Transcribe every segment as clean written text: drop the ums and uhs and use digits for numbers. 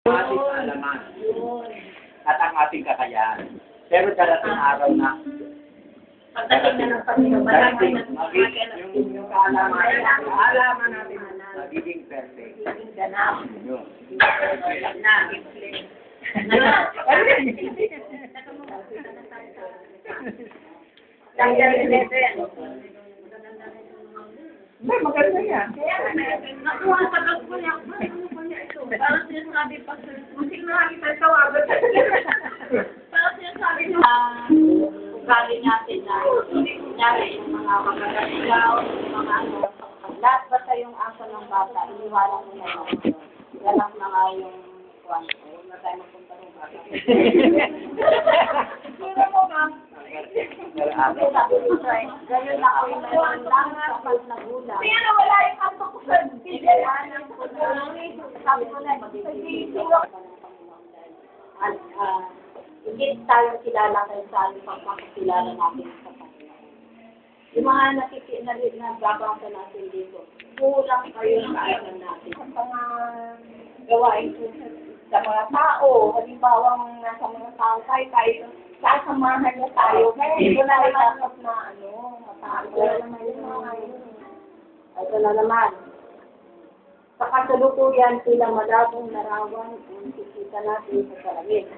ating alaman at ang ating kakayahan. Pero darating araw na Pagdating na ng Panginoon, darating magiging yung kaalaman natin magiging perfect. ganap. Yun. Na. May maganda yan. Nakuha sa bag ko niya. Parang sinasabi pa sa musik na lagi tayo tawagan. Parang sinasabi na ugali natin na kunyari yung mga magagasigaw, yung mga ano, lahat basta yung aso ng bata, iniwanan ko na yun. Ganap na nga yung kwan. Huwag na tayo magpunta ng bata. Pero mo ma'am, ganyan na kami meron lang sa pag nagulang. Pero wala yung aso ko sa bigyan. Sabi ko na, at hindi tayo kilala kayo sa ating pagkakakilala natin sa Panginoon. Yung mga nagbabasa natin dito, kulang kayo sa alam natin. Ang mga gawain ko sa mga tao, halimbawa nasa mga tao tayo, sasamahan na tayo. Kaya hindi na dapat na mataas. Wala naman yun. Ito na naman. Sa kasalukuyan, sila malabong larawan ang nakikita natin sa salamin.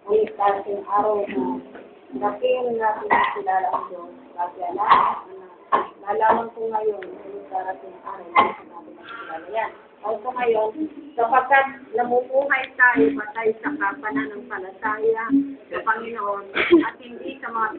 Ngunit darating araw na dating natin kilala ang Diyos. Kasi nalaman ko ngayon, ngunit darating araw na natin kilala yan. Also ngayon, sapagkat namumuhay tayo patay sa pananampalataya sa Panginoon at hindi sa mga